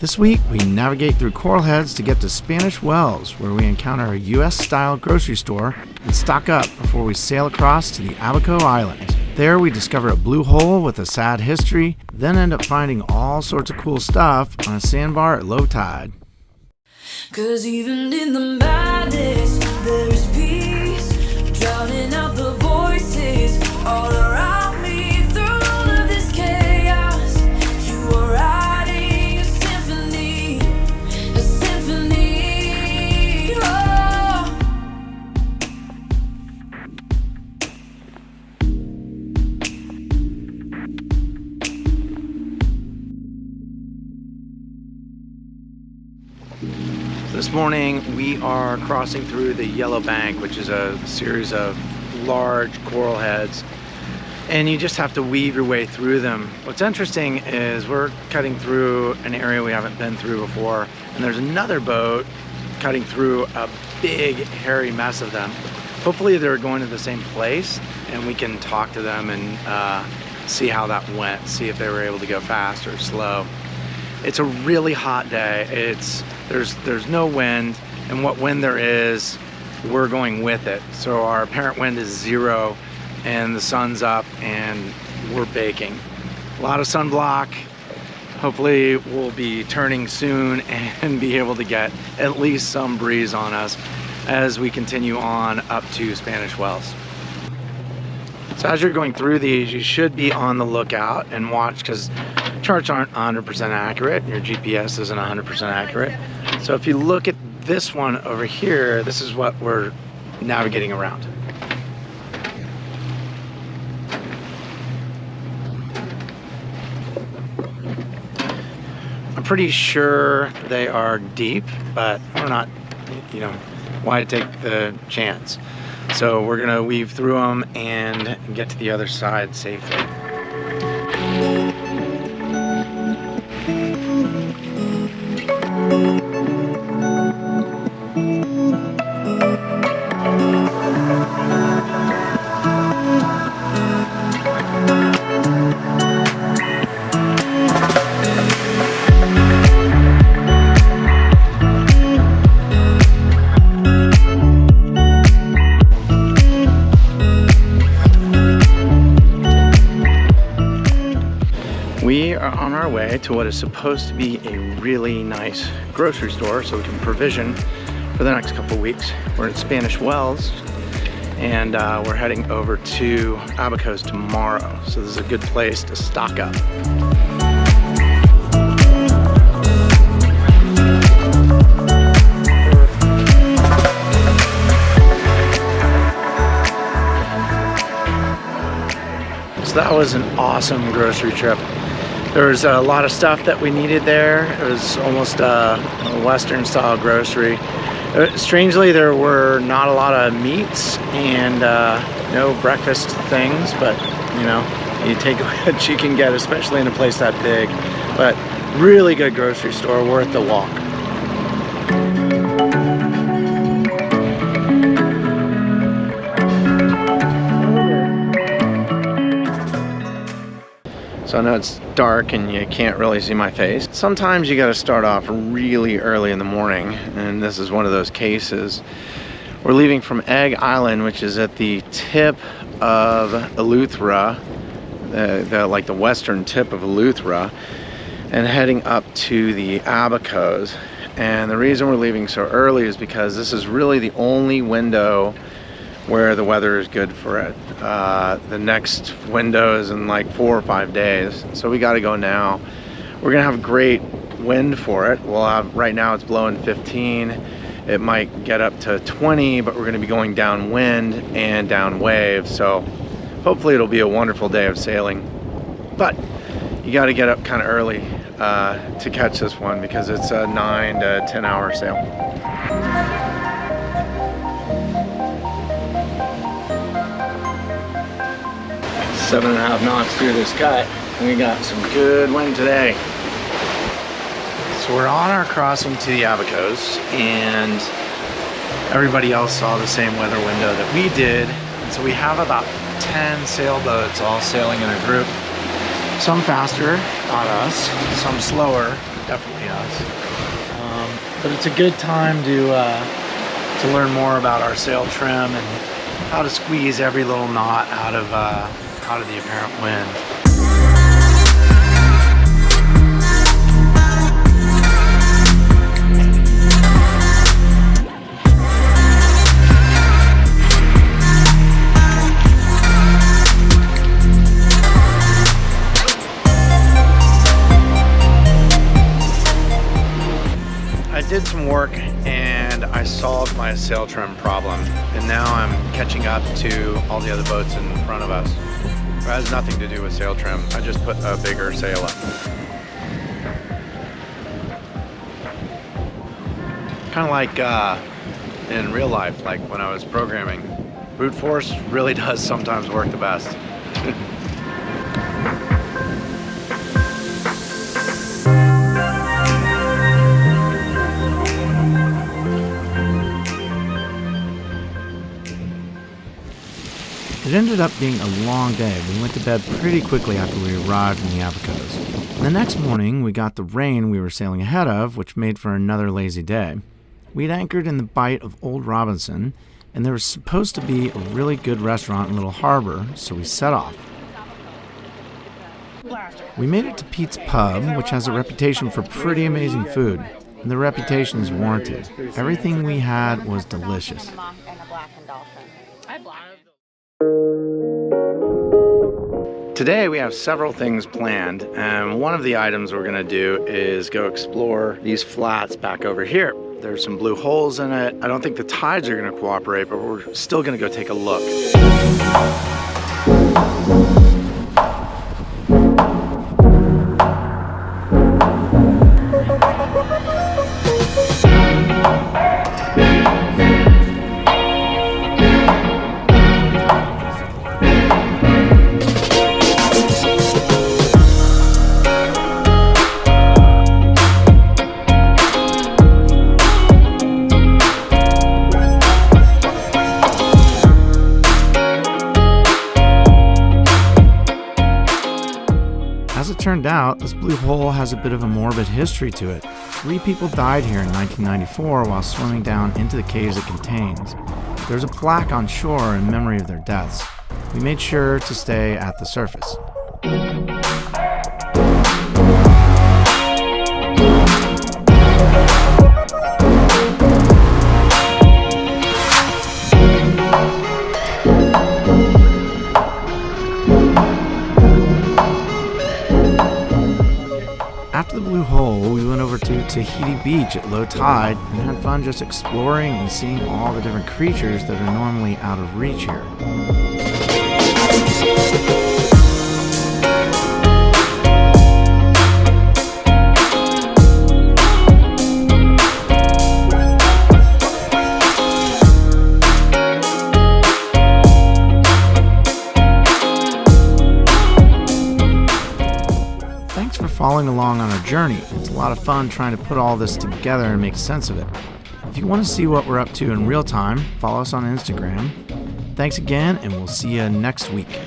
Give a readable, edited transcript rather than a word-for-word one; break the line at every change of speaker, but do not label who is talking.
This week, we navigate through coral heads to get to Spanish Wells, where we encounter a U.S.-style grocery store and stock up before we sail across to the Abacos Islands. There, we discover a blue hole with a sad history, then end up finding all sorts of cool stuff on a sandbar at low tide.
'Cause even in the madness, there is peace, drowning out the voices all around me. Through all of this chaos, you are writing a symphony, a symphony. Oh.
This morning we are crossing through the Yellow Bank, which is a series of large coral heads, and you just have to weave your way through them. What's interesting is we're cutting through an area we haven't been through before, and there's another boat cutting through a big hairy mess of them. Hopefully they're going to the same place and we can talk to them and see how that went, see if they were able to go fast or slow. It's a really hot day. There's no wind, and what wind there is, we're going with it. So our apparent wind is 0, and the sun's up, and we're baking. A lot of sunblock. Hopefully we'll be turning soon and be able to get at least some breeze on us as we continue on up to Spanish Wells. So as you're going through these, you should be on the lookout and watch, because charts aren't 100% accurate. Your GPS isn't 100% accurate. So if you look at this one over here, this is what we're navigating around. I'm pretty sure they are deep, but we're not, why take the chance? So we're gonna weave through them and get to the other side safely. We are on our way to what is supposed to be a really nice grocery store so we can provision for the next couple weeks. We're in Spanish Wells, and we're heading over to Abacos tomorrow. So this is a good place to stock up. So that was an awesome grocery trip. There was a lot of stuff that we needed there. It was almost a Western style grocery. Strangely, there were not a lot of meats and no breakfast things, but you take what you can get, especially in a place that big. But really good grocery store, worth the walk. So I know it's dark and you can't really see my face. Sometimes you got to start off really early in the morning, and this is one of those cases. We're leaving from Egg Island, which is at the tip of Eleuthera, like the western tip of Eleuthera, and heading up to the Abacos. And the reason we're leaving so early is because this is really the only window where the weather is good for it. The next window is in like 4 or 5 days, so we got to go now. We're gonna have great wind for it. We'll have, right now it's blowing 15. It might get up to 20, but we're gonna be going downwind and down wave, so hopefully it'll be a wonderful day of sailing. But you got to get up kind of early to catch this one, because it's a 9 to 10 hour sail. 7.5 knots through this cut, and we got some good wind today. So we're on our crossing to the Abacos, and everybody else saw the same weather window that we did. And so we have about 10 sailboats all sailing in a group, some faster, not us. Some slower, definitely us. But it's a good time to learn more about our sail trim and how to squeeze every little knot out of the apparent wind. I did some work and I solved my sail trim problem, and now I'm catching up to all the other boats in front of us. It has nothing to do with sail trim. I just put a bigger sail up. Kind of like in real life, like when I was programming. Brute force really does sometimes work the best.
It ended up being a long day. We went to bed pretty quickly after we arrived in the Abacos. The next morning, we got the rain we were sailing ahead of, which made for another lazy day. We'd anchored in the Bight of Old Robinson, and there was supposed to be a really good restaurant in Little Harbor, so we set off. We made it to Pete's Pub, which has a reputation for pretty amazing food, and the reputation is warranted. Everything we had was delicious.
Today we have several things planned, and one of the items we're going to do is go explore these flats back over here. There's some blue holes in it. I don't think the tides are going to cooperate, but we're still going to go take a look.
Turned out, this blue hole has a bit of a morbid history to it. 3 people died here in 1994 while swimming down into the caves it contains. There's a plaque on shore in memory of their deaths. We made sure to stay at the surface. After the blue hole, we went over to Tahiti Beach at low tide and had fun just exploring and seeing all the different creatures that are normally out of reach here. Following along on our journey. It's a lot of fun trying to put all this together and make sense of it. If you want to see what we're up to in real time, follow us on Instagram. Thanks again, and we'll see you next week.